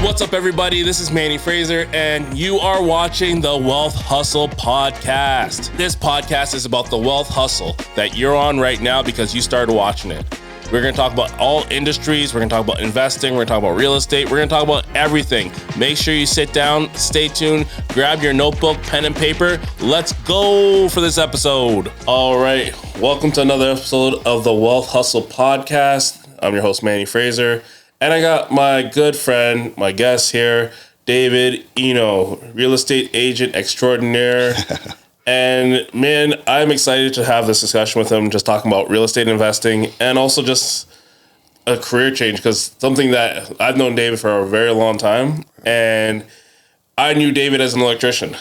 What's up, everybody? This is Manny Fraser, and you are watching the Wealth Hustle Podcast. This podcast is about the wealth hustle that you're on right now because you started watching it. We're going to talk about all industries. We're going to talk about investing. We're going to talk about real estate. We're going to talk about everything. Make sure you sit down, stay tuned, grab your notebook, pen, and paper. Let's go for this episode. All right. Welcome to another episode of the Wealth Hustle Podcast. I'm your host, Manny Fraser. And I got my good friend, my guest here, David Eno, real estate agent extraordinaire. And man, I'm excited to have this discussion with him, just talking about real estate investing and also just a career change, because something that I've known David for a very long time. And I knew David as an electrician.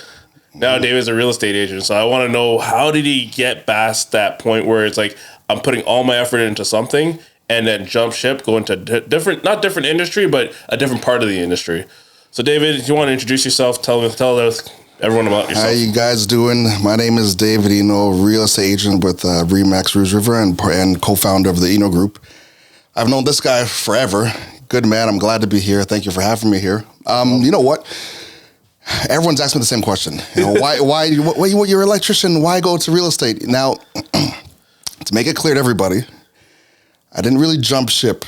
Now David's a real estate agent. So I want to know, how did he get past that point where it's like, I'm putting all my effort into something and then jump ship, go into not different industry, but a different part of the industry. So David, if you want to introduce yourself, tell everyone about yourself. How you guys doing? My name is David Eno, real estate agent with Remax Rouge River and co-founder of the Eno Group. I've known this guy forever. Good man. I'm glad to be here. Thank you for having me here. You know what? Everyone's asking me the same question. You know, why you're an electrician? Why go to real estate? Now, to make it clear to everybody, I didn't really jump ship.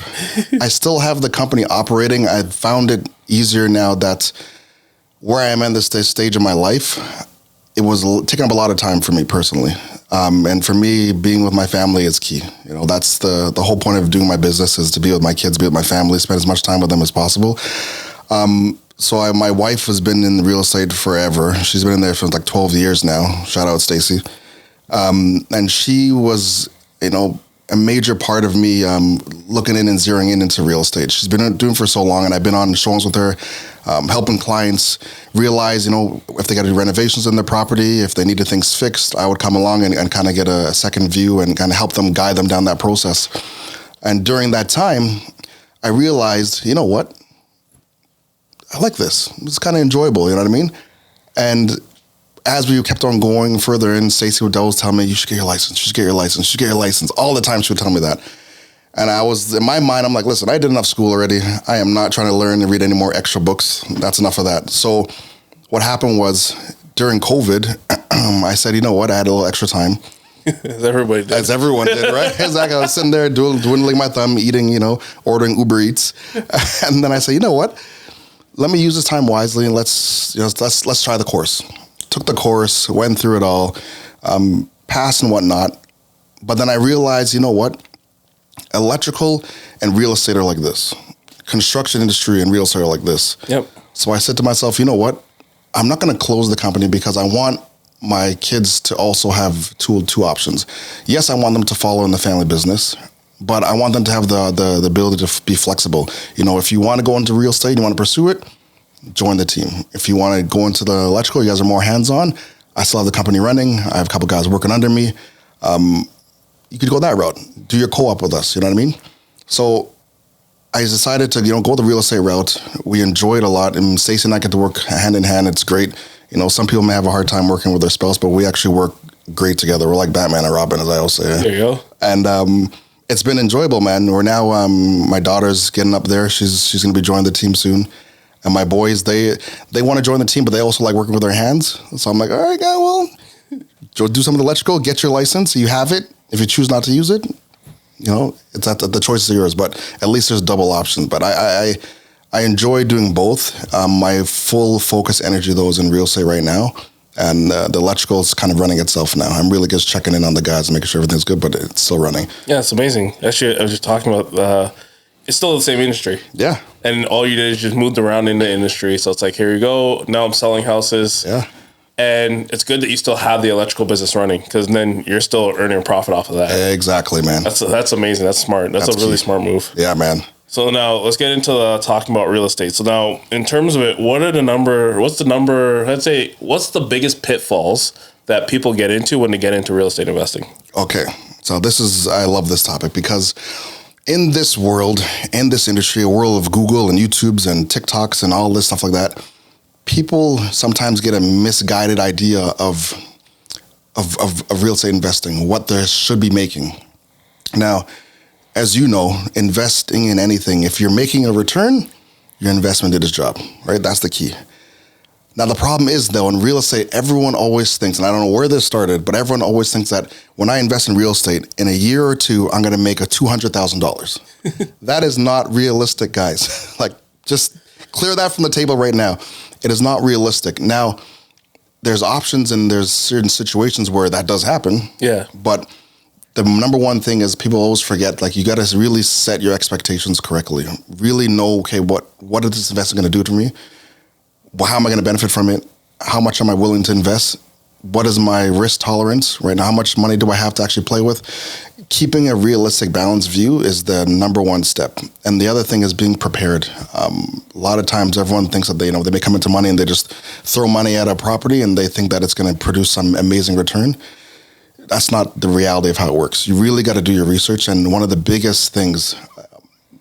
I still have the company operating. I found it easier now that where I am in this stage of my life, it was taking up a lot of time for me personally. And for me, being with my family is key. You know, that's the whole point of doing my business, is to be with my kids, be with my family, spend as much time with them as possible. So my wife has been in real estate forever. She's been in there for like 12 years now. Shout out Stacy. And she was, you know, a major part of me looking in and zeroing in into real estate. She's been doing for so long, and I've been on showings with her, helping clients realize, you know, if they got to do renovations in their property, if they needed things fixed, I would come along and kind of get a second view and kind of help them, guide them down that process. And during that time, I realized, you know what? I like this. It's kind of enjoyable, you know what I mean? And as we kept on going further in, Stacey would always tell me, you should get your license, you should get your license, you should get your license. All the time she would tell me that. And I was, in my mind, I'm like, listen, I did enough school already. I am not trying to learn and read any more extra books. That's enough of that. So what happened was, during COVID, I said, you know what, I had a little extra time. As everybody did. As everyone did, right? Exactly. I was sitting there dwindling my thumb, eating, you know, ordering Uber Eats. And then I said, you know what, let me use this time wisely and let's try the course. Took the course, went through it all, passed and whatnot. But then I realized, you know what? Electrical and real estate are like this. Construction industry and real estate are like this. Yep. So I said to myself, you know what? I'm not going to close the company because I want my kids to also have two options. Yes, I want them to follow in the family business, but I want them to have the ability to be flexible. You know, if you want to go into real estate, you want to pursue it, join the team. If you want to go into the electrical, you guys are more hands-on. I still have the company running. I have a couple guys working under me. You could go that route. Do your co-op with us. You know what I mean? So I decided to, you know, go the real estate route. We enjoy it a lot. And Stacey and I get to work hand in hand. It's great. You know, some people may have a hard time working with their spouse, but we actually work great together. We're like Batman and Robin, as I always say. There you go. And it's been enjoyable, man. We're now, my daughter's getting up there. She's going to be joining the team soon. And my boys, they want to join the team, but they also like working with their hands. So I'm like, all right, guy, well, do some of the electrical, get your license. You have it. If you choose not to use it, you know, it's the choice is yours. But at least there's double options. But I enjoy doing both. My full focus energy, though, is in real estate right now. And the electrical is kind of running itself now. I'm really just checking in on the guys and making sure everything's good, but it's still running. Yeah, it's amazing. Actually, I was just talking about it's still the same industry. Yeah. And all you did is just moved around in the industry. So it's like, here you go. Now I'm selling houses. Yeah. And it's good that you still have the electrical business running, because then you're still earning a profit off of that. Exactly, man. That's amazing. That's smart. That's a really smart move. Yeah, man. So now let's get into talking about real estate. So now, in terms of it, what's the biggest pitfalls that people get into when they get into real estate investing? Okay. So I love this topic because in this world, in this industry, a world of Google and YouTubes and TikToks and all this stuff like that, people sometimes get a misguided idea of real estate investing, what they should be making. Now, as you know, investing in anything, if you're making a return, your investment did its job, right? That's the key. Now, the problem is, though, in real estate, everyone always thinks, and I don't know where this started, but everyone always thinks that when I invest in real estate, in a year or two, I'm going to make $200,000. That is not realistic, guys. Like, just clear that from the table right now. It is not realistic. Now, there's options and there's certain situations where that does happen. Yeah. But the number one thing is people always forget, like, you got to really set your expectations correctly. Really know, okay, what is this investment going to do to me? Well, how am I going to benefit from it? How much am I willing to invest? What is my risk tolerance right now? How much money do I have to actually play with? Keeping a realistic, balanced view is the number one step. And the other thing is being prepared. A lot of times everyone thinks that they may come into money and they just throw money at a property and they think that it's going to produce some amazing return. That's not the reality of how it works. You really got to do your research. And one of the biggest things,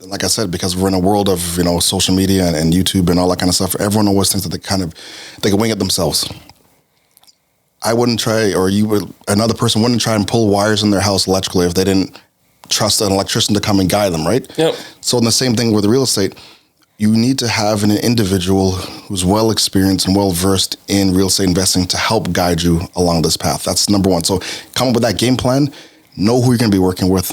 like I said, because we're in a world of, social media and YouTube and all that kind of stuff, everyone always thinks that they can wing it themselves. I wouldn't try, or another person wouldn't try and pull wires in their house electrically if they didn't trust an electrician to come and guide them, right? Yep. So in the same thing with real estate, you need to have an individual who's well experienced and well versed in real estate investing to help guide you along this path. That's number one. So come up with that game plan, know who you're going to be working with,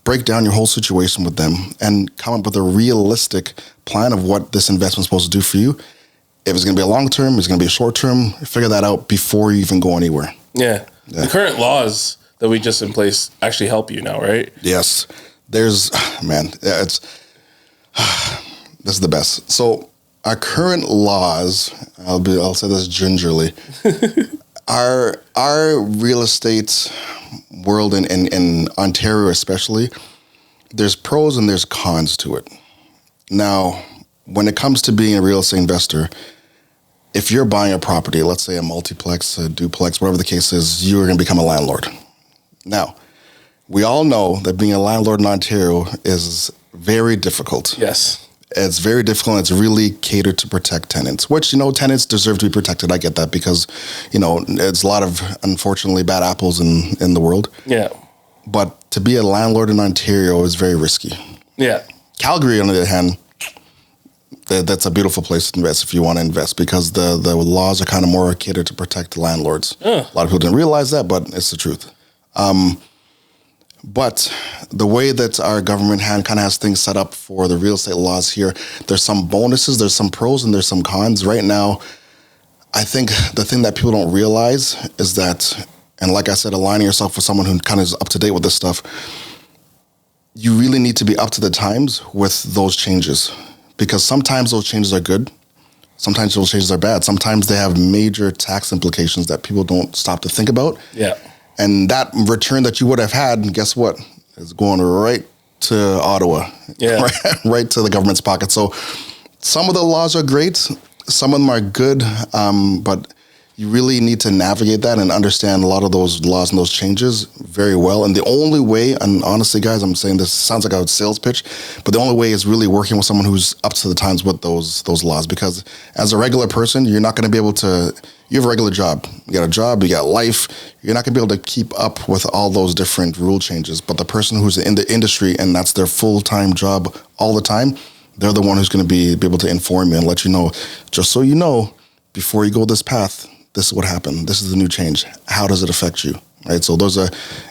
break down your whole situation with them, and come up with a realistic plan of what this investment is supposed to do for you. If it's going to be a long term, it's going to be a short term, figure that out before you even go anywhere. Yeah. The current laws that we just in place actually help you now, right? Yes. This is the best. So our current laws, I'll say this gingerly, our real estate world in Ontario especially, there's pros and there's cons to it. Now, when it comes to being a real estate investor, if you're buying a property, let's say a multiplex, a duplex, whatever the case is, you're going to become a landlord. Now, we all know that being a landlord in Ontario is very difficult. Yes. It's very difficult, and it's really catered to protect tenants, which, tenants deserve to be protected. I get that because, it's a lot of, unfortunately, bad apples in the world. Yeah. But to be a landlord in Ontario is very risky. Yeah. Calgary, on the other hand, that's a beautiful place to invest if you want to invest because the laws are kind of more catered to protect landlords. A lot of people didn't realize that, but it's the truth. But the way that our government kind of has things set up for the real estate laws here, there's some bonuses, there's some pros, and there's some cons. Right now, I think the thing that people don't realize is that, and like I said, aligning yourself with someone who kind of is up to date with this stuff, you really need to be up to the times with those changes. Because sometimes those changes are good. Sometimes those changes are bad. Sometimes they have major tax implications that people don't stop to think about. Yeah. And that return that you would have had, guess what? Is going right to Ottawa. Yeah. Right to the government's pocket. So some of the laws are great. Some of them are good. But you really need to navigate that and understand a lot of those laws and those changes very well. And the only way, and honestly, guys, I'm saying this sounds like a sales pitch, but the only way is really working with someone who's up to the times with those laws. Because as a regular person, you're not going to be able to, you have a regular job. You got a job, you got life. You're not going to be able to keep up with all those different rule changes. But the person who's in the industry and that's their full-time job all the time, they're the one who's going to be able to inform you and let you know, just so you know, before you go this path, this is what happened. This is the new change. How does it affect you? Right. So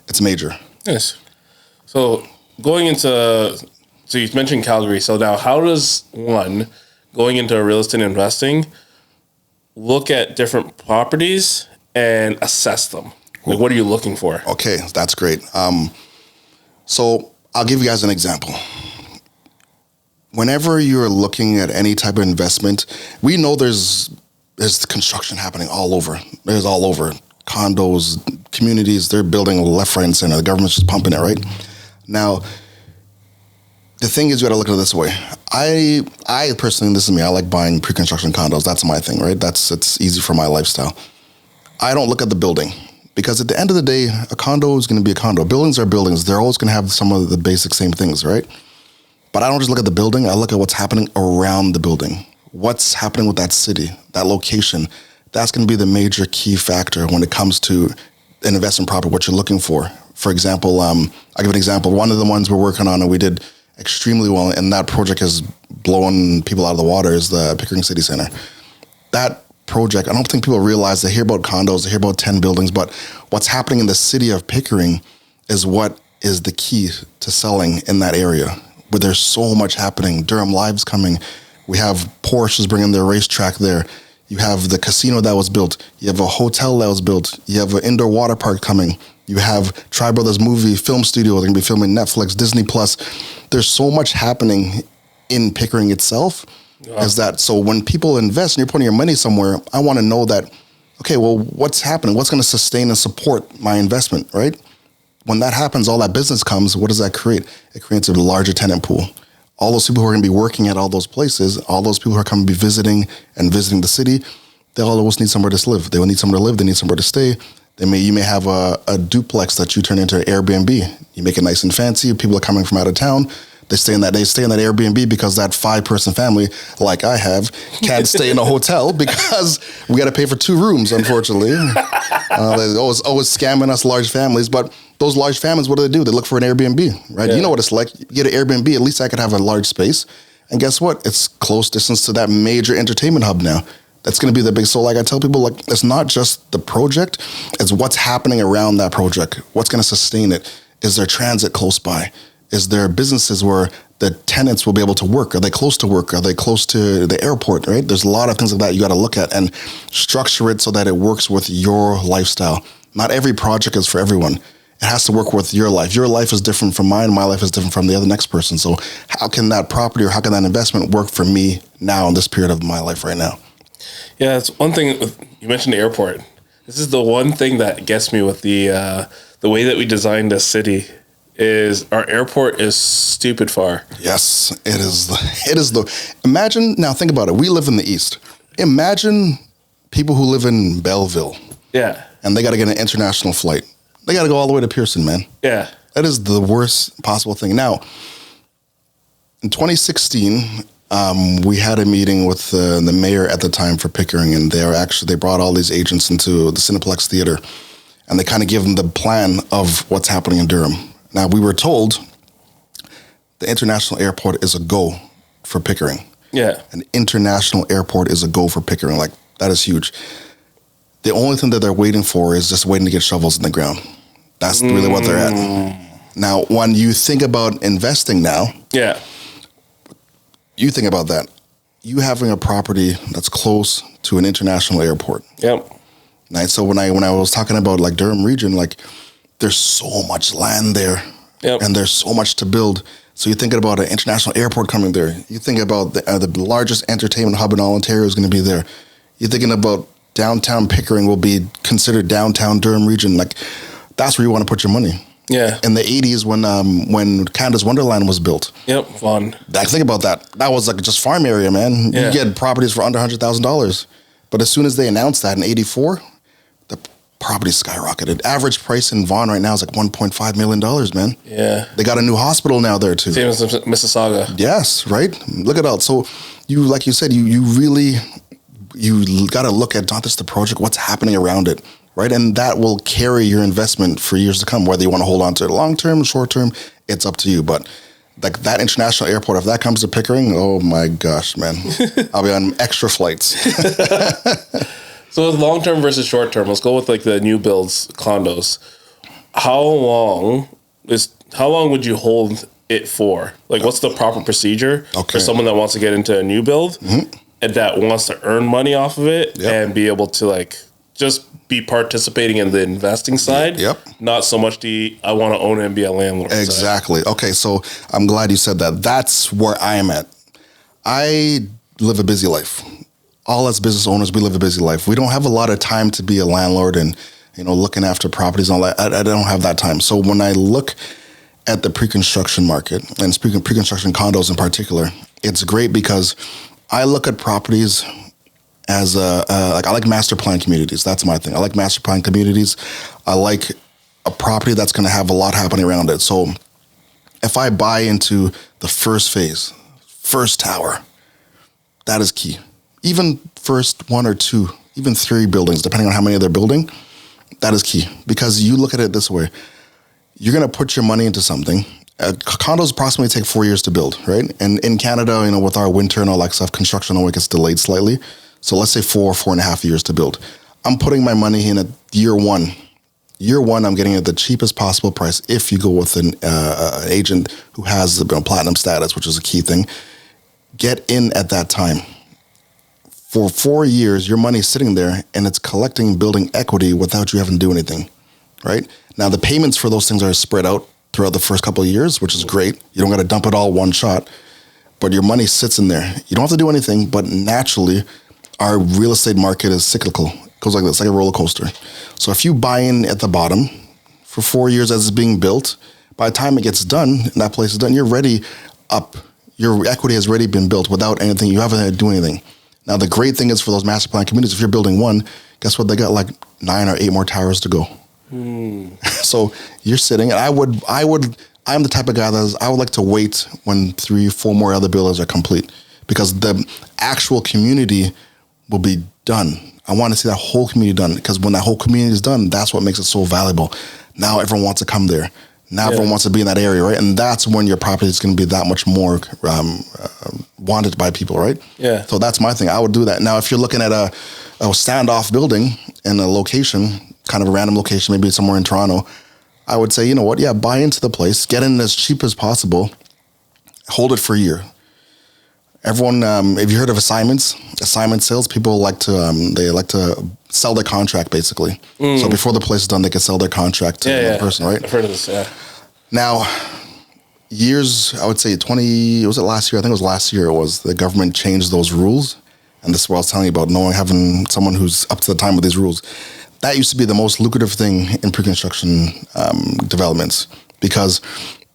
it's major. Yes. So going into, so you mentioned Calgary. So now how does one going into real estate investing look at different properties and assess them? Like, what are you looking for? Okay. That's great. So I'll give you guys an example. Whenever you're looking at any type of investment, we know there's construction happening all over. There's all over. Condos, communities, they're building left, right, and center. The government's just pumping it, right? Now, the thing is, you got to look at it this way. I personally, this is me, I like buying pre-construction condos. That's my thing, right? It's easy for my lifestyle. I don't look at the building because at the end of the day, a condo is going to be a condo. Buildings are buildings. They're always going to have some of the basic same things, right? But I don't just look at the building. I look at what's happening around the building. What's happening with that city, that location. That's going to be the major key factor when it comes to an investment property, what you're looking for. For example, I'll give an example. One of the ones we're working on and we did extremely well, and that project has blowing people out of the water is the Pickering City Center. That project, I don't think people realize, they hear about condos, they hear about 10 buildings, but what's happening in the city of Pickering is what is the key to selling in that area, where there's so much happening. Durham Live's coming. We have Porsches bringing their racetrack there. You have the casino that was built. You have a hotel that was built. You have an indoor water park coming. You have Tri Brothers movie film studio. They're going to be filming Netflix, Disney Plus. There's so much happening in Pickering itself. Yeah. Is that so when people invest and you're putting your money somewhere, I want to know that, okay, well, what's happening? What's going to sustain and support my investment, right? When that happens, all that business comes, what does that create? It creates a larger tenant pool. All those people who are going to be working at all those places, all those people who are coming to be visiting the city, they all always need somewhere to live. They will need somewhere to live. They need somewhere to stay. You may have a duplex that you turn into an Airbnb. You make it nice and fancy. People are coming from out of town. They stay in that Airbnb because that 5-person family, like I have, can't stay in a hotel because we got to pay for 2 rooms, unfortunately. They're always scamming us large families, but those large families, what do? They look for an Airbnb, right? Yeah. You know what it's like. You get an Airbnb, at least I could have a large space. And guess what? It's close distance to that major entertainment hub now. That's going to be the big. So like I tell people, like, it's not just the project, it's what's happening around that project. What's going to sustain it? Is there transit close by? Is there businesses where the tenants will be able to work? Are they close to work? Are they close to the airport, right? There's a lot of things like that you got to look at and structure it so that it works with your lifestyle. Not every project is for everyone. It has to work with your life. Your life is different from mine. My life is different from the other next person. So how can that property or how can that investment work for me now in this period of my life right now? Yeah, that's one thing. You mentioned the airport. This is the one thing that gets me with the way that we designed this city. Is our airport is stupid far. Yes, it is. Imagine, now think about it. We live in the East. Imagine people who live in Belleville. Yeah. And they got to get an international flight. They got to go all the way to Pearson, man. Yeah. That is the worst possible thing. Now, in 2016, we had a meeting with the mayor at the time for Pickering, and they brought all these agents into the Cineplex Theater, and they kind of gave them the plan of what's happening in Durham. Now, we were told the international airport is a go for Pickering. Yeah. An international airport is a go for Pickering. Like, that is huge. The only thing that they're waiting for is just waiting to get shovels in the ground. That's really what they're at. Now, when you think about investing now, yeah, you think about that. You having a property that's close to an international airport. Yep. Right. So when I was talking about like Durham region, like there's so much land there, yep, and there's so much to build. So you're thinking about an international airport coming there. You think about the largest entertainment hub in all Ontario is going to be there. You're thinking about downtown Pickering will be considered downtown Durham region. Like that's where you want to put your money. Yeah. In the 80s when Canada's Wonderland was built. Yep, fun. Think about that. That was like just farm area, man. Yeah. You get properties for under $100,000. But as soon as they announced that in 84, the property skyrocketed. Average price in Vaughan right now is like $1.5 million, man. Yeah. They got a new hospital now there too. Same as Mississauga. Yes, right? Look at that. So you, like you said, you really got to look at not just the project, what's happening around it. Right, and that will carry your investment for years to come. Whether you want to hold on to it long term, short term, it's up to you. But like that international airport, if that comes to Pickering, oh my gosh, man, I'll be on extra flights. So long term versus short term, let's go with like the new builds condos. How long would you hold it for? Like, what's the proper procedure for someone that wants to get into a new build and that wants to earn money off of it and be able to like just be participating in the investing side, not so much I want to own it and be a landlord. Exactly. Side. Okay, so I'm glad you said that. That's where I am at. I live a busy life. All us business owners, we live a busy life. We don't have a lot of time to be a landlord and looking after properties and all that. I don't have that time. So when I look at the pre-construction market, and speaking of pre-construction condos in particular, it's great because I look at properties as I like master plan communities. That's my thing. I like master plan communities. I like a property that's going to have a lot happening around it. So if I buy into the first phase, first tower, that is key. Even first 1 or 2, even 3 buildings, depending on how many they're building, that is key. Because you look at it this way. You're going to put your money into something, condos approximately take 4 years to build, right? And in Canada, with our winter and all that stuff, construction always gets delayed slightly. So let's say 4.5 years to build. I'm putting my money in at year one. Year one, I'm getting it at the cheapest possible price if you go with an agent who has the platinum status, which is a key thing. Get in at that time. For 4 years, your money's sitting there and it's collecting, building equity without you having to do anything, right? Now, the payments for those things are spread out throughout the first couple of years, which is great. You don't got to dump it all one shot, but your money sits in there. You don't have to do anything, but naturally, our real estate market is cyclical. It goes like this, like a roller coaster. So if you buy in at the bottom for 4 years as it's being built, by the time it gets done and that place is done, you're ready up. Your equity has already been built without anything. You haven't had to do anything. Now, the great thing is for those master plan communities, if you're building one, guess what? They got like 9 or 8 more towers to go. So you're sitting, and I'm the type of guy I would like to wait when 3-4 more other buildings are complete, because the actual community will be done. I want to see that whole community done, because when that whole community is done, that's what makes it so valuable. Now everyone wants to come there. Now everyone wants to be in that area, right? And that's when your property is going to be that much more wanted by people, right? Yeah. So that's my thing. I would do that. Now, if you're looking at a standoff building in a location, kind of a random location, maybe somewhere in Toronto, I would say, you know what? Yeah, buy into the place, get in as cheap as possible, hold it for a year. Everyone, have you heard of assignments? Assignment sales, people like to sell their contract, basically. So before the place is done, they can sell their contract to another person, right? I've heard of this, yeah. Now, I would say was it last year? I think it was last year. It was the government changed those rules. And this is what I was telling you about, having someone who's up to the time with these rules. That used to be the most lucrative thing in pre-construction developments, because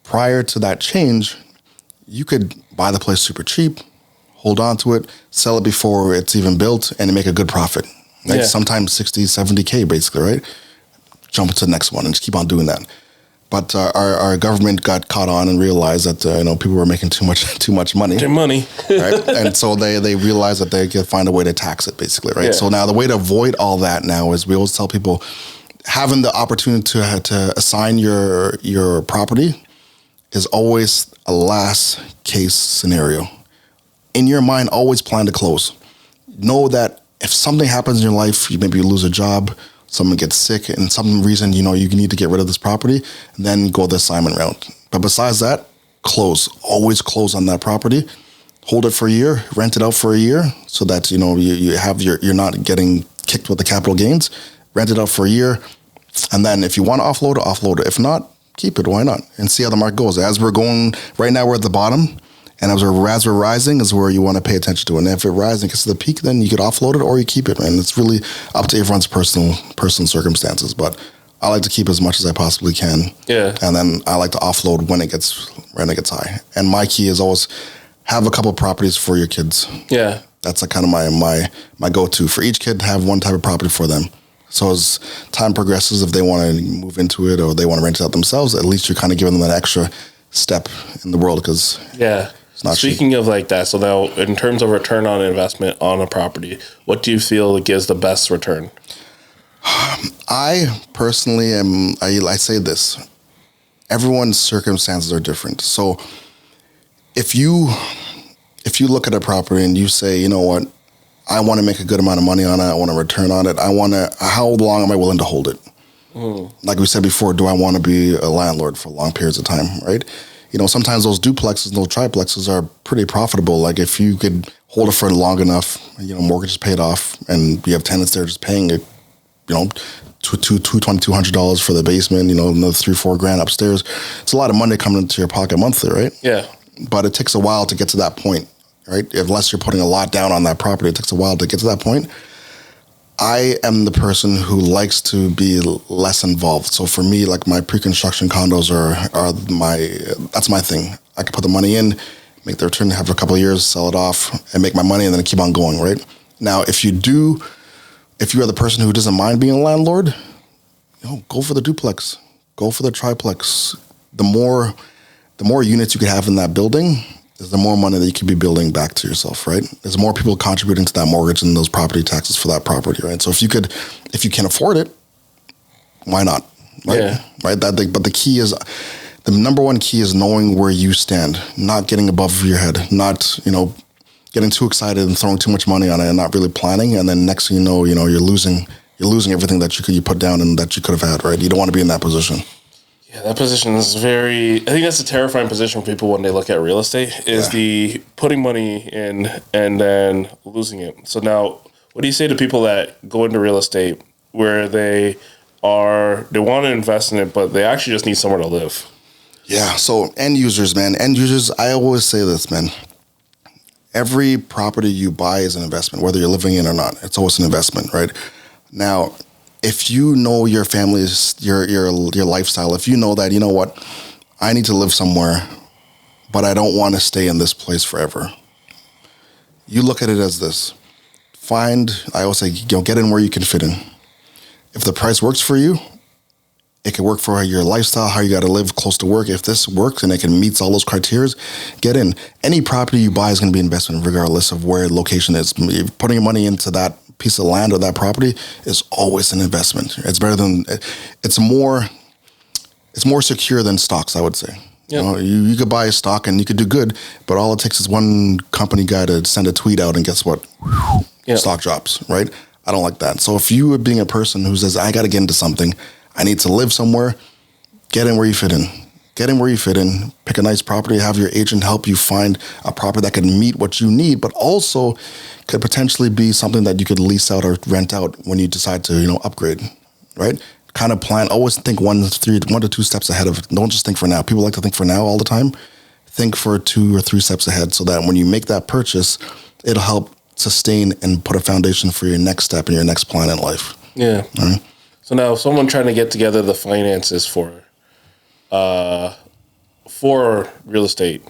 prior to that change, you could buy the place super cheap, hold on to it, sell it before it's even built, and make a good profit. Like sometimes 60, 70K basically, right? Jump into the next one and just keep on doing that. But our government got caught on and realized that people were making too much money. Their money, right? And so they realized that they could find a way to tax it, basically, right? Yeah. So now the way to avoid all that now is we always tell people, having the opportunity to assign your property is always a last case scenario. In your mind, always plan to close. Know that if something happens in your life, maybe you lose a job, someone gets sick, and some reason, you need to get rid of this property, and then go the assignment route. But besides that, close. Always close on that property. Hold it for a year, rent it out for a year, so that, you're not getting kicked with the capital gains. Rent it out for a year, and then if you want to offload it. If not, keep it. Why not? And see how the market goes. As we're going, right now we're at the bottom, and as we're rising is where you want to pay attention to. And if it rises and gets to the peak, then you could offload it or you keep it. And it's really up to everyone's personal circumstances. But I like to keep as much as I possibly can. Yeah. And then I like to offload when it gets high. And my key is always have a couple of properties for your kids. Yeah. That's like kind of my go-to. For each kid, have one type of property for them. So as time progresses, if they want to move into it or they want to rent it out themselves, at least you're kind of giving them that extra step in the world, because it's not Speaking cheap. of like that, so now in terms of return on investment on a property, what do you feel gives the best return? I personally I say this. Everyone's circumstances are different. So if you look at a property and you say, you know what, I want to make a good amount of money on it, I want to return on it, how long am I willing to hold it? Like we said before, do I want to be a landlord for long periods of time, right? Sometimes those duplexes and those triplexes are pretty profitable. Like if you could hold it for long enough, mortgage is paid off, and you have tenants there just paying it, $200 for the basement, another $3-4 grand upstairs. It's a lot of money coming into your pocket monthly, right? Yeah. But it takes a while to get to that point, right? Unless you're putting a lot down on that property, it takes a while to get to that point. I am the person who likes to be less involved. So for me, like my pre-construction condos that's my thing. I can put the money in, make the return, have a couple of years, sell it off, and make my money, and then keep on going, right? Now, if you are the person who doesn't mind being a landlord, go for the duplex, go for the triplex. The more units you could have in that building, is the more money that you could be building back to yourself, right? There's more people contributing to that mortgage and those property taxes for that property, right? So if you can afford it, why not? Right? Yeah. Right. But the key is the number one key is knowing where you stand, not getting above your head, not, getting too excited and throwing too much money on it and not really planning. And then next thing you're losing everything that you put down and that you could have had, right? You don't want to be in that position. Yeah, that position is I think that's a terrifying position for people when they look at real estate, is the putting money in and then losing it. So now, what do you say to people that go into real estate where they want to invest in it, but they actually just need somewhere to live? Yeah, so end users, man. End users, I always say this, man. Every property you buy is an investment, whether you're living in or not. It's always an investment, right? Now, if you know your family's, your lifestyle, if you know that, you know what, I need to live somewhere, but I don't want to stay in this place forever. You look at it as this. I always say, get in where you can fit in. If the price works for you, it can work for your lifestyle, how you got to live close to work. If this works and it can meet all those criteria, get in. Any property you buy is going to be an investment regardless of where the location is. Putting your money into that piece of land or that property is always an investment. It's better than, it's more secure than stocks, I would say. Yep. You could buy a stock and you could do good, but all it takes is one company guy to send a tweet out and guess what? Stock drops, right? I don't like that. So if you are being a person who says, I got to get into something, I need to live somewhere, get in where you fit in. Get in where you fit in, pick a nice property, have your agent help you find a property that can meet what you need, but also could potentially be something that you could lease out or rent out when you decide to, upgrade, right? Kind of plan, always think 1 to 2 steps ahead of it. Don't just think for now. People like to think for now all the time. Think for 2 or 3 steps ahead so that when you make that purchase, it'll help sustain and put a foundation for your next step and your next plan in life. Yeah. Right? So now if someone trying to get together the finances for real estate,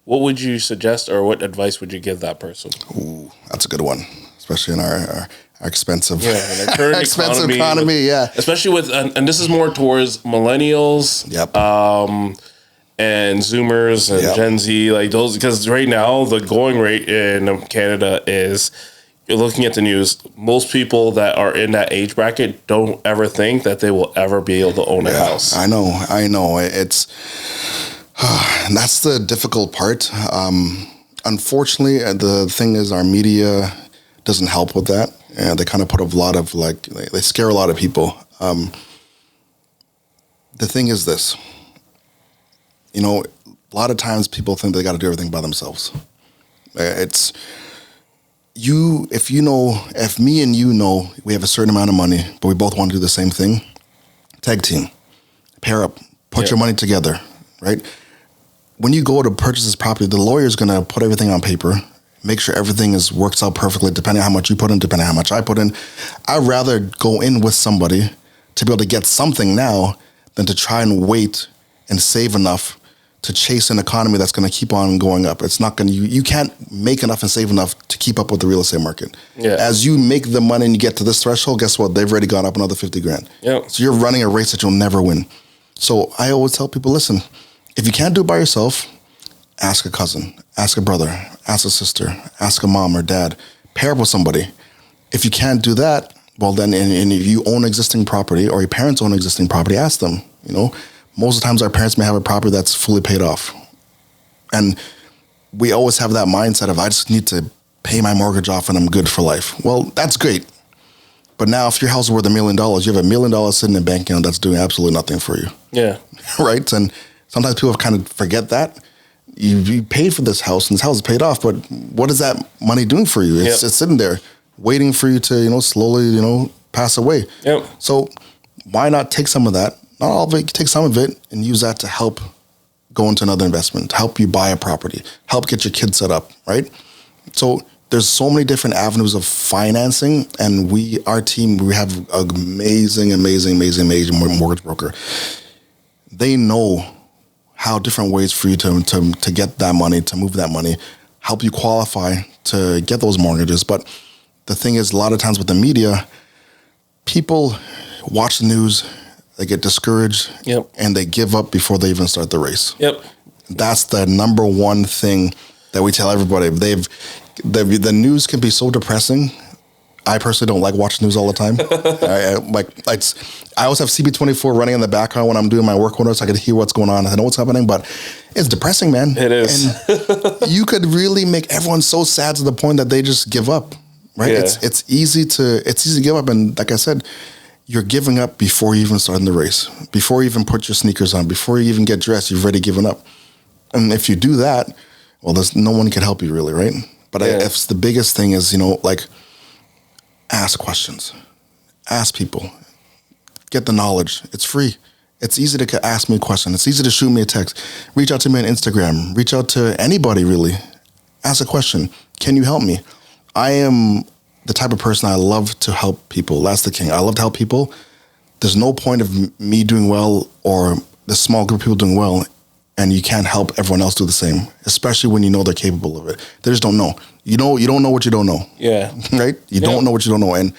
what would you suggest or what advice would you give that person? Ooh, that's a good one, especially in our expensive, in our current expensive economy. Yeah, especially with and this is more towards millennials. Yep. And Zoomers and Gen Z, like those, because right now the going rate in Canada is, you're looking at the news, most people that are in that age bracket don't ever think that they will ever be able to own a house. I know. It's that's the difficult part. Unfortunately, the thing is our media doesn't help with that. And they kind of put a lot of they scare a lot of people. The thing is this, a lot of times people think they got to do everything by themselves. If me and you know we have a certain amount of money, but we both want to do the same thing, tag team, pair up, put your money together, right? When you go to purchase this property, the lawyer's going to put everything on paper, make sure everything works out perfectly, depending on how much you put in, depending on how much I put in. I'd rather go in with somebody to be able to get something now than to try and wait and save enough to chase an economy that's going to keep on going up. It's not going to, you can't make enough and save enough to keep up with the real estate market. Yeah. As you make the money and you get to this threshold, guess what? They've already gone up another 50 grand. Yep. So you're running a race that you'll never win. So I always tell people, listen, if you can't do it by yourself, ask a cousin, ask a brother, ask a sister, ask a mom or dad, pair up with somebody. If you can't do that, well then, and if you own existing property or your parents own existing property, ask them, Most of the times our parents may have a property that's fully paid off. And we always have that mindset of, I just need to pay my mortgage off and I'm good for life. Well, that's great. But now if your house is worth $1 million, you have $1 million sitting in a bank account that's doing absolutely nothing for you. Yeah. Right? And sometimes people kind of forget that. You paid for this house and this house is paid off, but what is that money doing for you? It's sitting there waiting for you to, slowly, pass away. Yep. So why not take some of that? Not all of it, take some of it and use that to help go into another investment, help you buy a property, help get your kids set up, right? So there's so many different avenues of financing, and our team, we have an amazing mortgage broker. They know how different ways for you to get that money, to move that money, help you qualify to get those mortgages. But the thing is, a lot of times with the media, people watch the news, they get discouraged, and they give up before they even start the race. Yep. That's the number one thing that we tell everybody. The news can be so depressing. I personally don't like watching news all the time. I always have CB24 running in the background when I'm doing my work orders. So I can hear what's going on. I know what's happening, but it's depressing, man. It is. And you could really make everyone so sad to the point that they just give up, right? Yeah. It's easy to give up. And like I said, you're giving up before you even start in the race, before you even put your sneakers on, before you even get dressed, you've already given up. And if you do that, well, there's no one can help you really, right? But if the biggest thing is, ask questions, ask people, get the knowledge. It's free. It's easy to ask me a question. It's easy to shoot me a text. Reach out to me on Instagram. Reach out to anybody, really. Ask a question. Can you help me? I am the type of person I love to help people. That's the king. I love to help people. There's no point of me doing well or the small group of people doing well and you can't help everyone else do the same, especially when you know they're capable of it. They just don't know. You don't know what you don't know. Yeah. Right? You don't know what you don't know. And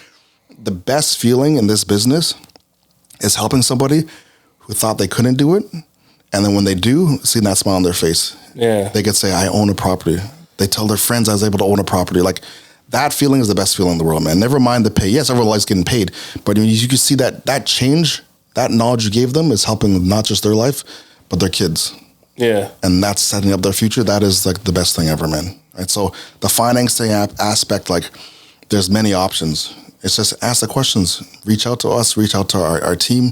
the best feeling in this business is helping somebody who thought they couldn't do it. And then when they do, seeing that smile on their face. Yeah. They could say, I own a property. They tell their friends I was able to own a property. Like, that feeling is the best feeling in the world, man. Never mind the pay. Yes, everyone likes getting paid. But when you can see that change, that knowledge you gave them is helping not just their life, but their kids. Yeah. And that's setting up their future. That is like the best thing ever, man. Right. So the financing aspect, like there's many options. It's just ask the questions. Reach out to us. Reach out to our team.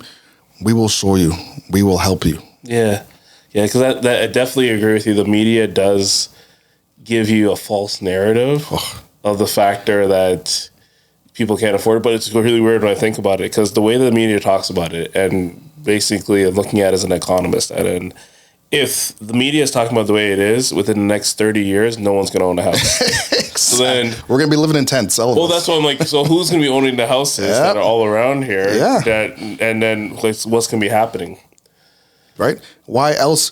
We will show you. We will help you. Yeah. Yeah. Because I definitely agree with you. The media does give you a false narrative of the factor that people can't afford it. But it's really weird when I think about it because the way the media talks about it and basically looking at it as an economist and if the media is talking about the way it is, within the next 30 years, no one's going to own a house. Exactly. So then we're going to be living in tents. That's why I'm like, so who's going to be owning the houses that are all around here? Yeah. And then what's going to be happening? Right? Why else?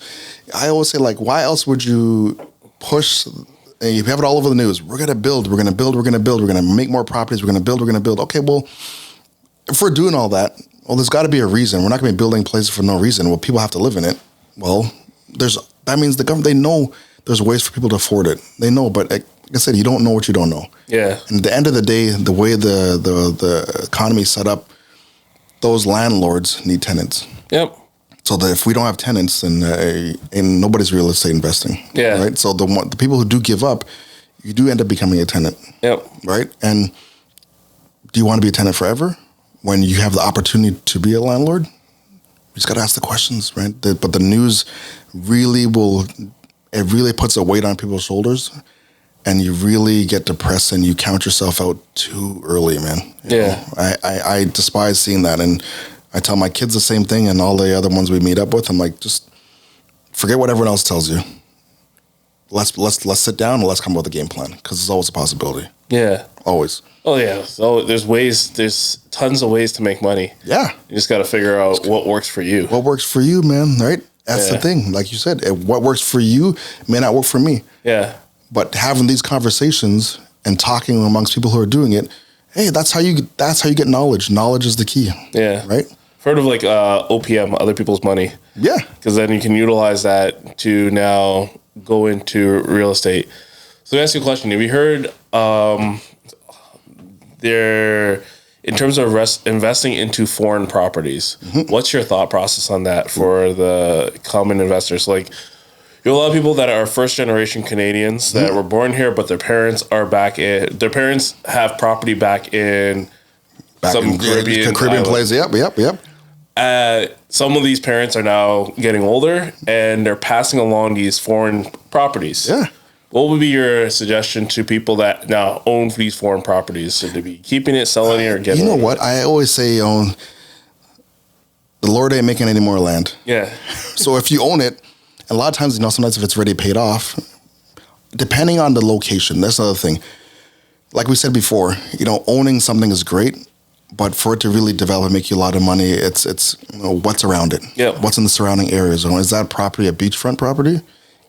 I always say, like, why else would you push? And you have it all over the news. We're going to build. We're going to build. We're going to build. We're going to make more properties. We're going to build. We're going to build. Okay, well, if we're doing all that, well, there's got to be a reason. We're not going to be building places for no reason. Well, people have to live in it. Well, that means the government, they know there's ways for people to afford it. They know, but like I said, you don't know what you don't know. Yeah. And at the end of the day, the way the economy is set up, those landlords need tenants. Yep. So that if we don't have tenants, then nobody's real estate investing. Yeah. Right. So the people who do give up, you do end up becoming a tenant. Yep. Right. And do you want to be a tenant forever when you have the opportunity to be a landlord? You just got to ask the questions, right? But the news really puts a weight on people's shoulders and you really get depressed and you count yourself out too early, man. You know? I despise seeing that. And I tell my kids the same thing and all the other ones we meet up with. I'm like, just forget what everyone else tells you. Let's sit down and let's come up with a game plan because there's always a possibility. Yeah. Always. Oh, yeah. So there's tons of ways to make money. Yeah. You just got to figure out what works for you. What works for you, man, right? That's the thing. Like you said, what works for you may not work for me. Yeah. But having these conversations and talking amongst people who are doing it, hey, that's how you get knowledge. Knowledge is the key. Yeah. Right? I've heard of like OPM, other people's money. Yeah. Because then you can utilize that to now go into real estate. So let me ask you a question. Have you heard in terms of investing into foreign properties, what's your thought process on that for the common investors? Like, you have a lot of people that are first generation Canadians that were born here, but their parents have property back in some Caribbean place. Yep. Some of these parents are now getting older and they're passing along these foreign properties. Yeah. What would be your suggestion to people that now own these foreign properties? Should they be keeping it, selling it, or getting it? You know what? I always say, the Lord ain't making any more land. Yeah. So if you own it, and a lot of times, sometimes if it's already paid off, depending on the location, that's another thing. Like we said before, owning something is great, but for it to really develop and make you a lot of money, it's what's around it. Yeah. What's in the surrounding areas? Is that property a beachfront property?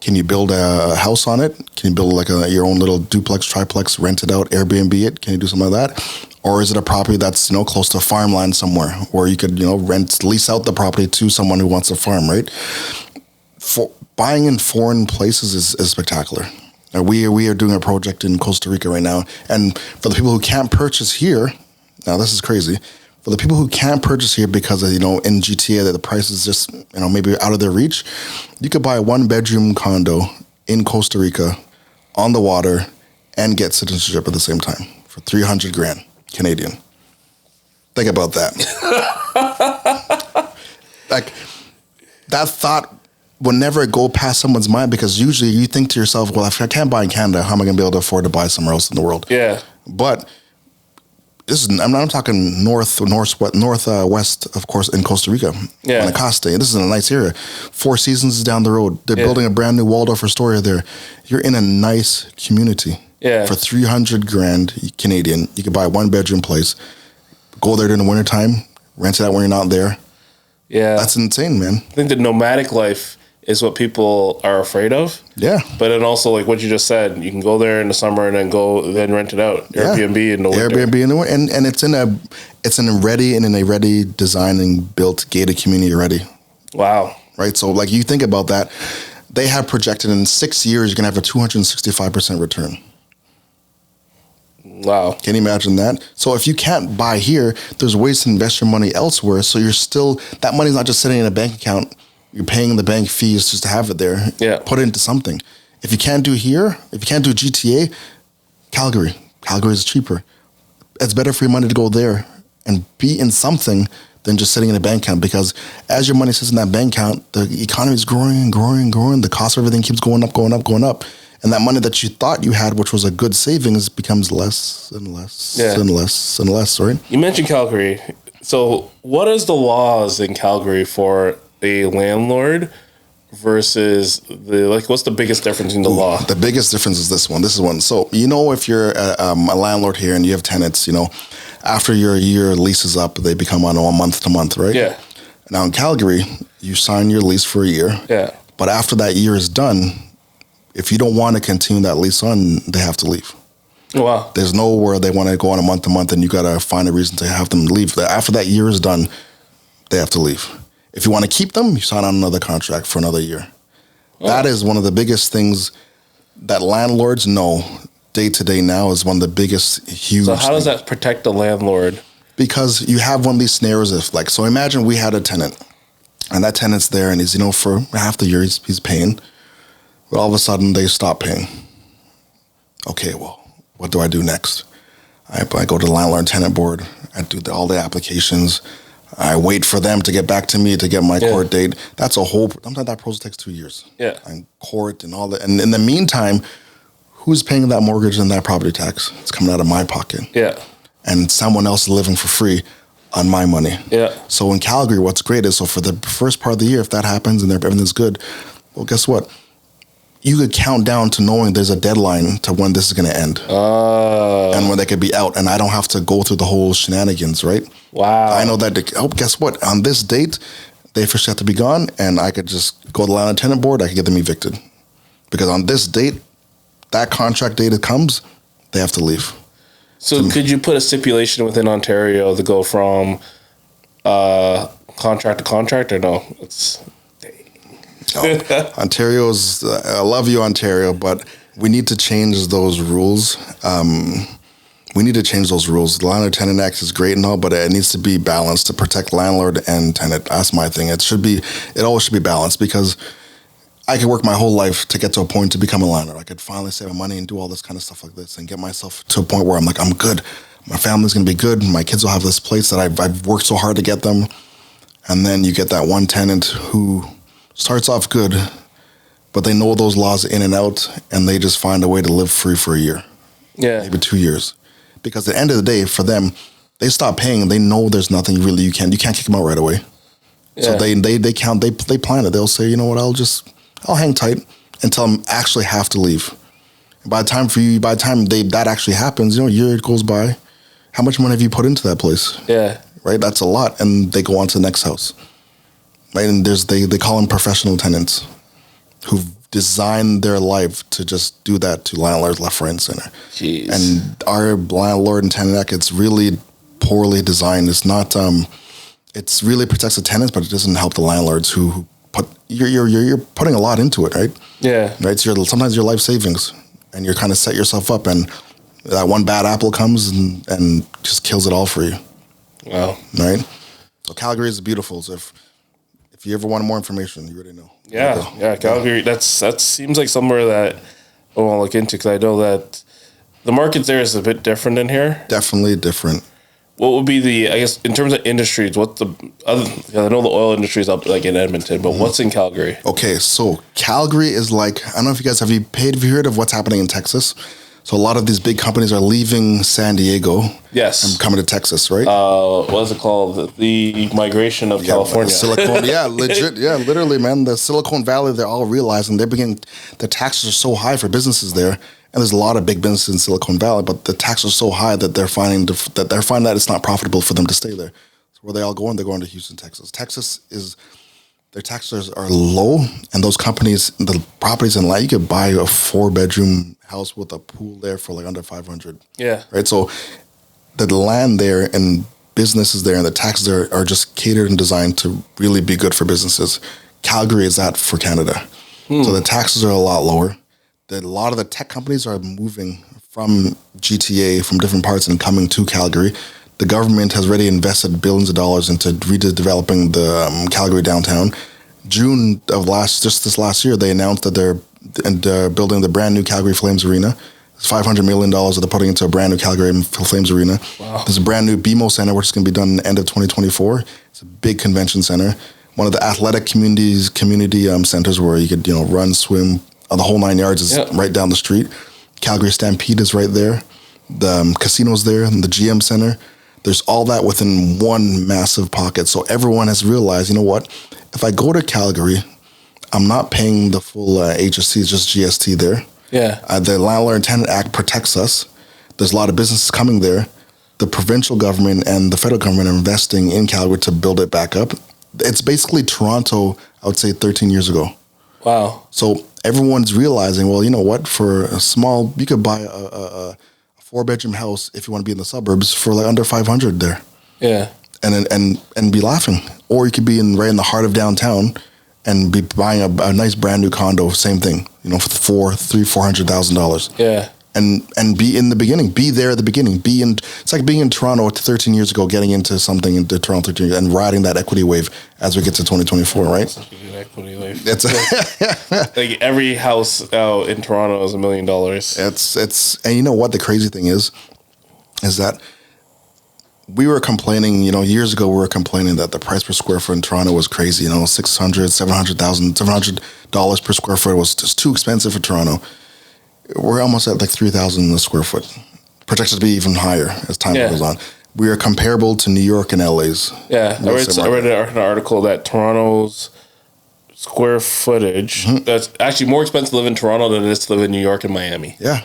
Can you build a house on it? Can you build like your own little duplex, triplex, rent it out, Airbnb it? Can you do something like that? Or is it a property that's, close to farmland somewhere where you could, lease out the property to someone who wants a farm, right? For buying in foreign places is spectacular. We are doing a project in Costa Rica right now, and for the people who can't purchase here, now this is crazy. For the people who can't purchase here because of, in GTA that the price is just maybe out of their reach, you could buy a 1-bedroom condo in Costa Rica on the water and get citizenship at the same time for 300 grand Canadian. Think about that. Like, that thought would never go past someone's mind, because usually you think to yourself, well, if I can't buy in Canada, how am I going to be able to afford to buy somewhere else in the world? Yeah. But I'm talking northwest, of course, in Costa Rica. Yeah. Guanacaste. This is a nice area. Four Seasons down the road. They're building a brand new Waldorf Astoria there. You're in a nice community. Yeah. For 300 grand Canadian, you could buy a 1-bedroom place, go there during the wintertime, rent it out when you're not there. Yeah. That's insane, man. I think the nomadic life is what people are afraid of. Yeah. But then also, like what you just said, you can go there in the summer and then rent it out. Airbnb in the winter. Airbnb in the winter. And it's in a ready design and built gated community already. Wow. Right? So like you think about that, they have projected in 6 years you're gonna have a 265% return. Wow. Can you imagine that? So if you can't buy here, there's ways to invest your money elsewhere. So that money's not just sitting in a bank account. You're paying the bank fees just to have it there. Yeah. Put it into something. If you can't do here, if you can't do GTA, Calgary. Calgary is cheaper. It's better for your money to go there and be in something than just sitting in a bank account, because as your money sits in that bank account, the economy is growing and growing and growing. The cost of everything keeps going up, going up, going up. And that money that you thought you had, which was a good savings, becomes less and less and less and less, right? You mentioned Calgary. So what is the laws in Calgary for a landlord versus what's the biggest difference in the law? The biggest difference is this one. So, if you're a landlord here and you have tenants, after your year lease is up, they become on a month to month, right? Yeah. Now in Calgary, you sign your lease for a year. Yeah. But after that year is done, if you don't want to continue that lease on, they have to leave. Wow. There's nowhere they want to go on a month to month, and you got to find a reason to have them leave. After that year is done, they have to leave. If you want to keep them, you sign on another contract for another year. Oh. That is one of the biggest things that landlords know day to day now, is one of the biggest, huge. So how does that protect the landlord? Because you have one of these scenarios so imagine we had a tenant, and that tenant's there, and he's, for half the year he's paying, but all of a sudden they stop paying. Okay, well, what do I do next? I go to the landlord tenant board. I do all the applications. I wait for them to get back to me to get my court date. That's sometimes that process takes 2 years. Yeah. And court and all that. And in the meantime, who's paying that mortgage and that property tax? It's coming out of my pocket. Yeah. And someone else is living for free on my money. Yeah. So in Calgary, what's great is, so for the first part of the year, if that happens and everything's good, well, guess what? You could count down to knowing there's a deadline to when this is going to end. And when they could be out, and I don't have to go through the whole shenanigans, right? Wow. I know that, guess what? On this date, they officially have to be gone, and I could just go to the landlord tenant board, I could get them evicted. Because on this date, that contract date it comes, they have to leave. So could you put a stipulation within Ontario to go from contract to contract, or no? Ontario's, I love you, Ontario, but we need to change those rules. The Landlord Tenant Act is great and all, but it needs to be balanced to protect landlord and tenant. That's my thing. It always should be balanced, because I could work my whole life to get to a point to become a landlord. I could finally save my money and do all this kind of stuff like this and get myself to a point where I'm like, I'm good. My family's going to be good. My kids will have this place that I've worked so hard to get them. And then you get that one tenant who starts off good, but they know those laws in and out, and they just find a way to live free for a year. Yeah. Maybe 2 years. Because at the end of the day, for them, they stop paying, and they know there's nothing really you can't kick them out right away. Yeah. So they plan it. They'll say, you know what, I'll hang tight until I actually have to leave. And by the time that actually happens, a year goes by. How much money have you put into that place? Yeah. Right? That's a lot. And they go on to the next house. Right? And they call them professional tenants who've designed their life to just do that to landlords left, right, and center. Jeez. And our Landlord and Tenant Act, it's really poorly designed. It's not, it really protects the tenants, but it doesn't help the landlords who put, you're putting a lot into it, right? Yeah. Right? It's sometimes your life savings. and you're kind of set yourself up, and that one bad apple comes and just kills it all for you. Wow. Right? So Calgary is beautiful. So if you ever want more information, you already know. Yeah, Calgary. That seems like somewhere that I want to look into, because I know that the market there is a bit different than here. Definitely different. What would be I guess, in terms of industries, what the other? I know the oil industry is up like in Edmonton, but what's in Calgary? Okay, so Calgary is like, I don't know if you guys have you heard of what's happening in Texas? So a lot of these big companies are leaving San Diego. Yes. And coming to Texas, right? What is it called? The migration of California. Silicon, legit. Yeah, literally, man. The Silicon Valley, they're all realizing the taxes are so high for businesses there. And there's a lot of big businesses in Silicon Valley, but the taxes are so high that they're finding that it's not profitable for them to stay there. So where they all going? They're going to Houston, Texas. Their taxes are low, and those companies, the properties in land, you could buy a 4-bedroom house with a pool there for like under $500. Yeah. Right. So the land there and businesses there and the taxes are just catered and designed to really be good for businesses. Calgary is that for Canada. So the taxes are a lot lower. A lot of the tech companies are moving from GTA, from different parts, and coming to Calgary. The government has already invested billions of dollars into redeveloping the Calgary downtown. June of this last year, they announced that they're building the brand new Calgary Flames Arena. It's $500 million that they're putting into a brand new Calgary Flames Arena. Wow. There's a brand new BMO Center, which is going to be done in the end of 2024. It's a big convention center. One of the athletic community centers where you could run, swim, the whole 9 yards is right down the street. Calgary Stampede is right there. The casino's there, and the GM Center. There's all that within one massive pocket. So everyone has realized, you know what? If I go to Calgary, I'm not paying the full HST, just GST there. Yeah. The Landlord and Tenant Act protects us. There's a lot of businesses coming there. The provincial government and the federal government are investing in Calgary to build it back up. It's basically Toronto, I would say, 13 years ago. Wow. So everyone's realizing, well, you know what? For a small, you could buy a 4-bedroom house if you want to be in the suburbs for like under $500 there. Yeah. And be laughing. Or you could be right in the heart of downtown and be buying a nice brand new condo, same thing, for $400,000. Yeah. And be in the beginning, be there at the beginning, it's like being in Toronto 13 years ago, getting into something in Toronto 13 years, and riding that equity wave as we get to 2024, right? Such a good equity wave. It's like every house out in Toronto is $1 million. And you know what the crazy thing is that we were complaining, years ago, we were complaining that the price per square foot in Toronto was crazy, $700 per square foot was just too expensive for Toronto. We're almost at like 3,000 a square foot. Projected to be even higher as time goes on. We are comparable to New York and LA's. Yeah, I read an article that Toronto's square footage, that's actually more expensive to live in Toronto than it is to live in New York and Miami. Yeah.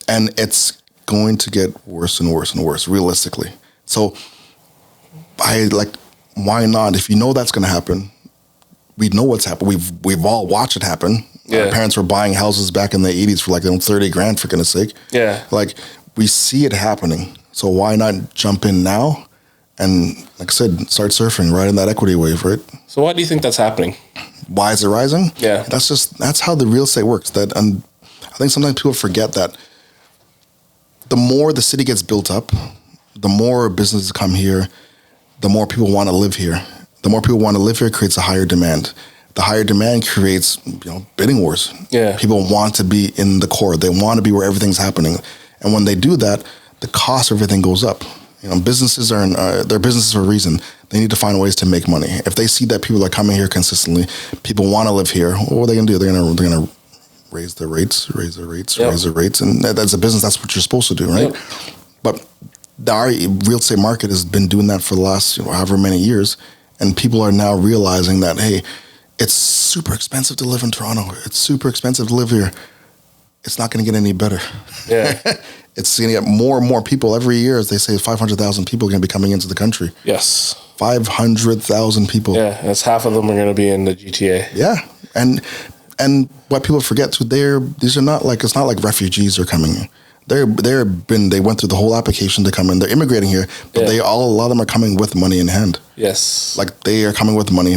And it's going to get worse and worse and worse, realistically. So why not? If you know that's going to happen, we know what's happened. We've all watched it happen. Yeah. Our parents were buying houses back in the 80s for like $30,000 for goodness sake. Yeah. Like we see it happening. So why not jump in now and, like I said, start surfing, riding that equity wave, right? So why do you think that's happening? Why is it rising? Yeah. That's how the real estate works. And I think sometimes people forget that the more the city gets built up, the more businesses come here, the more people want to live here. The more people want to live here creates a higher demand. The higher demand creates, bidding wars. Yeah. People want to be in the core. They want to be where everything's happening. And when they do that, the cost of everything goes up. Businesses they're businesses for a reason. They need to find ways to make money. If they see that people are coming here consistently, people want to live here, what are they going to do? They're going to raise their rates, raise their rates. And that's a business. That's what you're supposed to do, right? Yep. But our real estate market has been doing that for the last however many years. And people are now realizing that, hey, it's super expensive to live in Toronto. It's super expensive to live here. It's not going to get any better. Yeah. It's going to get more and more people every year. As they say, 500,000 people are going to be coming into the country. Yes. 500,000 people. Yeah, and half of them are going to be in the GTA. Yeah. And what people forget too, these are not like, it's not like refugees are coming here. They went through the whole application to come in. They're immigrating here, but a lot of them are coming with money in hand. Yes. Like they are coming with money.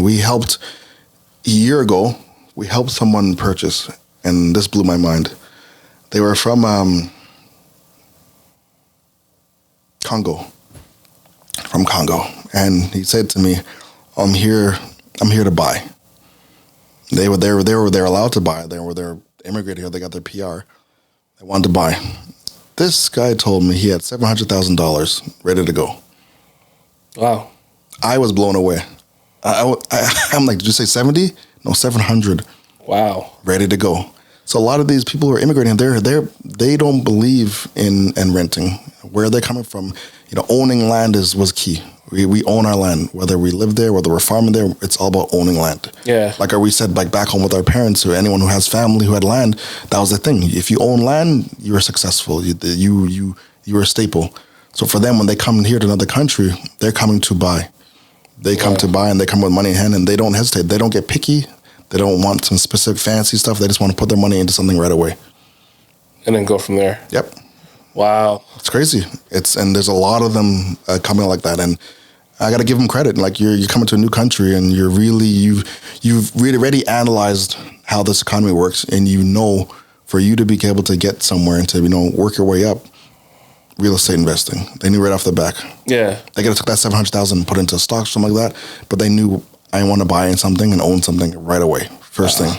A year ago, we helped someone purchase, and this blew my mind. They were from Congo. From Congo. And he said to me, I'm here to buy. They're allowed to buy. They're immigrated here. They got their PR. They wanted to buy. This guy told me he had $700,000 ready to go. Wow. I was blown away. I'm like, did you say 70? No, 700. Wow. Ready to go. So a lot of these people who are immigrating, they don't believe in renting. Where they're coming from, owning land was key. We own our land, whether we live there, whether we're farming there. It's all about owning land. Yeah. Like we said, like back home with our parents or anyone who has family who had land, that was the thing. If you own land, you were successful. You were a staple. So for them, when they come here to another country, they're coming to buy. They come to buy, and they come with money in hand, and they don't hesitate. They don't get picky. They don't want some specific fancy stuff. They just want to put their money into something right away. And then go from there. Yep. Wow. It's crazy. And there's a lot of them coming like that. And I got to give them credit. Like you're coming to a new country, and you've really already analyzed how this economy works, and for you to be able to get somewhere and to work your way up, real estate investing. They knew right off the back. Yeah. They could have took that $700,000 and put it into stocks, something like that, but they knew I want to buy in something and own something right away. First thing.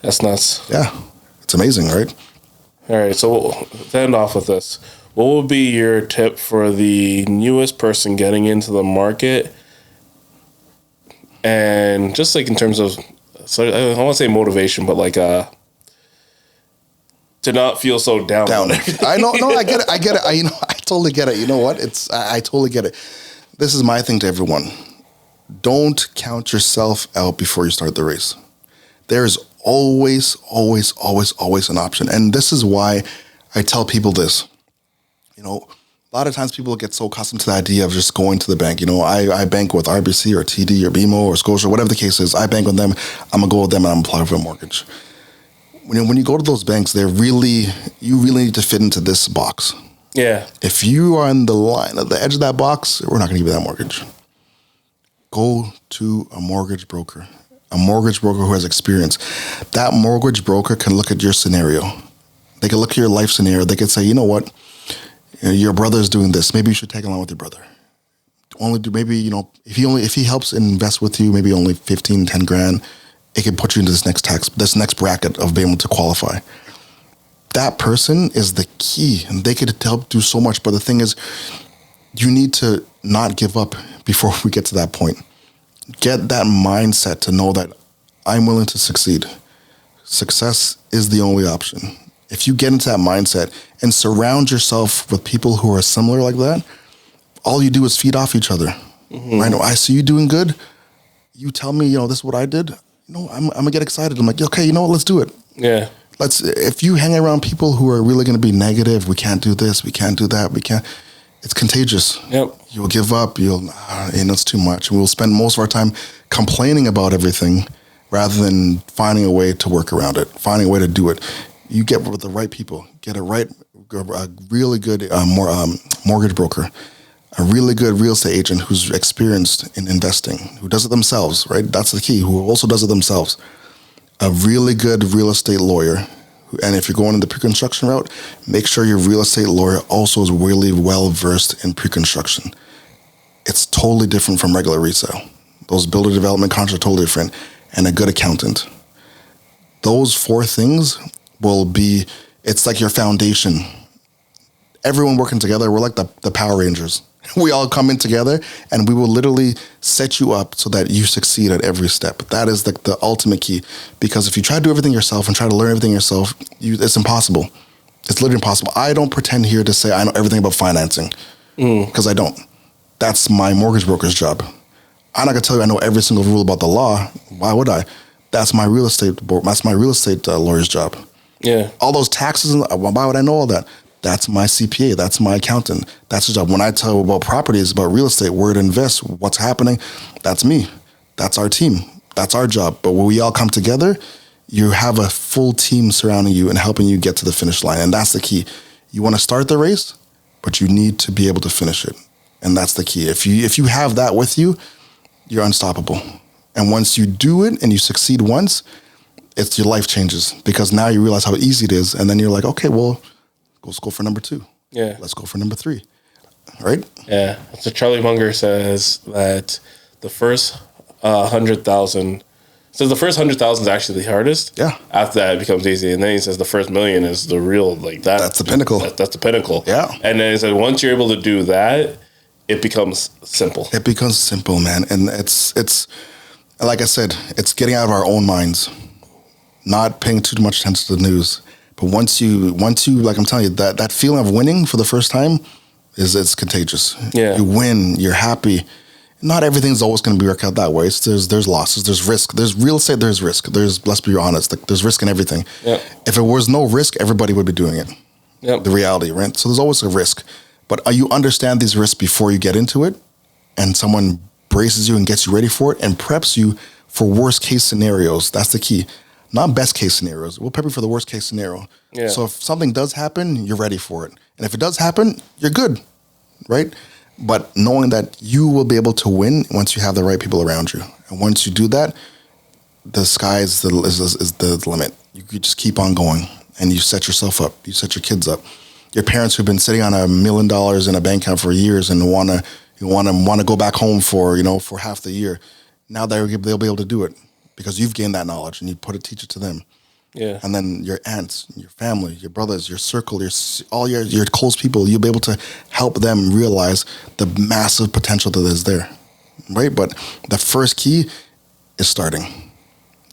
That's nuts. Yeah. It's amazing, right? All right. So to end off with this, what would be your tip for the newest person getting into the market? And just like in terms of, so I don't want to say motivation, but like to not feel so down. I know. No, I get it. I totally get it. You know what? I totally get it. This is my thing to everyone. Don't count yourself out before you start the race. There is always, always, always, always an option. And this is why I tell people this. A lot of times people get so accustomed to the idea of just going to the bank. I bank with RBC or TD or BMO or Scotia, whatever the case is. I bank with them. I'm going to go with them and I'm applying for a mortgage. When you go to those banks, you really need to fit into this box. Yeah. If you are on the line at the edge of that box, we're not going to give you that mortgage. Go to a mortgage broker who has experience. That mortgage broker can look at your scenario. They can look at your life scenario. They could say, you know what, your brother's doing this. Maybe you should tag along with your brother. If he helps invest with you, maybe only 15, 10 grand, it can put you into this next bracket of being able to qualify. That person is the key, and they could help do so much. But the thing is, you need to not give up before we get to that point. Get that mindset to know that I'm willing to succeed. Success is the only option. If you get into that mindset and surround yourself with people who are similar like that, all you do is feed off each other. Mm-hmm. Right now, I see you doing good. You tell me, this is what I did. I'm gonna get excited. I'm like, okay, let's do it. Yeah. If you hang around people who are really going to be negative, we can't do this, we can't do that, it's contagious. Yep. You'll give up. It's too much. We'll spend most of our time complaining about everything rather than finding a way to work around it, finding a way to do it. You get with the right people, get a really good mortgage broker, a really good real estate agent who's experienced in investing, who does it themselves, right? That's the key, who also does it themselves. A really good real estate lawyer. And if you're going in the pre-construction route, make sure your real estate lawyer also is really well-versed in pre-construction. It's totally different from regular resale. Those builder development contracts are totally different. And a good accountant. Those 4 things it's like your foundation. Everyone working together, we're like the Power Rangers. We all come in together, and we will literally set you up so that you succeed at every step. That is the ultimate key. Because if you try to do everything yourself and try to learn everything yourself, it's impossible. It's literally impossible. I don't pretend here to say I know everything about financing, because I don't. That's my mortgage broker's job. I'm not gonna tell you I know every single rule about the law. Why would I? That's my real estate lawyer's job. Yeah. All those taxes, why would I know all that? That's my CPA. That's my accountant. That's his job. When I tell about properties, about real estate, where to invest, what's happening, that's me. That's our team. That's our job. But when we all come together, you have a full team surrounding you and helping you get to the finish line. And that's the key. You want to start the race, but you need to be able to finish it. And that's the key. If you have that with you, you're unstoppable. And once you do it and you succeed once, it's your life changes because now you realize how easy it is. And then you're like, okay, well, let's go for number 2. Yeah. Let's go for number 3. Right? Yeah. So Charlie Munger says that the first 100,000. So the first 100,000 is actually the hardest. Yeah. After that, it becomes easy, and then he says the first million is the real like that. That's the pinnacle. That's the pinnacle. Yeah. And then he said once you're able to do that, it becomes simple. It becomes simple, man, and it's like I said, it's getting out of our own minds, not paying too much attention to the news. But once you like I'm telling you that feeling of winning for the first time it's contagious. Yeah. You win, you're happy. Not everything's always going to be work out that way. There's losses, there's risk. There's real estate, there's risk. Let's be honest, there's risk in everything. Yeah. If it was no risk, everybody would be doing it. Yep. The reality, right? So there's always a risk. But you understand these risks before you get into it, and someone braces you and gets you ready for it and preps you for worst case scenarios. That's the key. Not best case scenarios. We'll prep you for the worst case scenario. Yeah. So if something does happen, you're ready for it. And if it does happen, you're good, right? But knowing that you will be able to win once you have the right people around you. And once you do that, the sky is the limit. You just keep on going and you set yourself up. You set your kids up. Your parents who've been sitting on $1 million in a bank account for years and want to go back home for half the year. Now they'll be able to do it because you've gained that knowledge and you teach it to them. Yeah. And then your aunts, your family, your brothers, your circle, all your close people, you'll be able to help them realize the massive potential that is there, right? But the first key is starting.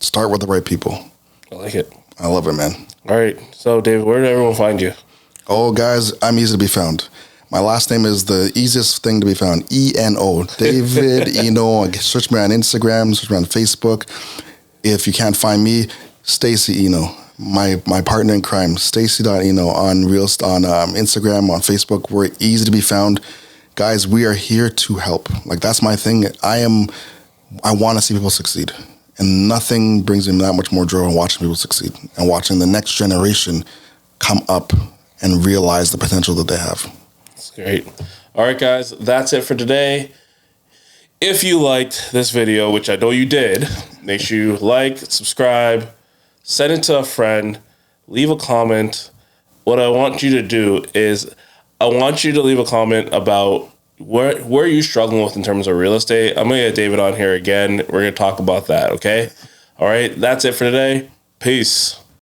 Start with the right people. I like it. I love it, man. All right. So, David, where did everyone find you? Oh, guys, I'm easy to be found. My last name is the easiest thing to be found. Eno. David Eno. Search me on Instagram. Search me on Facebook. If you can't find me, Stacy Eno, my partner in crime, Stacy.Eno on Instagram, on Facebook. We're easy to be found. Guys, we are here to help. Like, that's my thing. I want to see people succeed. And nothing brings me that much more joy than watching people succeed and watching the next generation come up and realize the potential that they have. That's great. All right, guys, that's it for today. If you liked this video, which I know you did, make sure you like, subscribe, send it to a friend, leave a comment. What I want you to do is I want you to leave a comment about where are you struggling with in terms of real estate. I'm going to get David on here again. We're going to talk about that, okay? All right, that's it for today. Peace.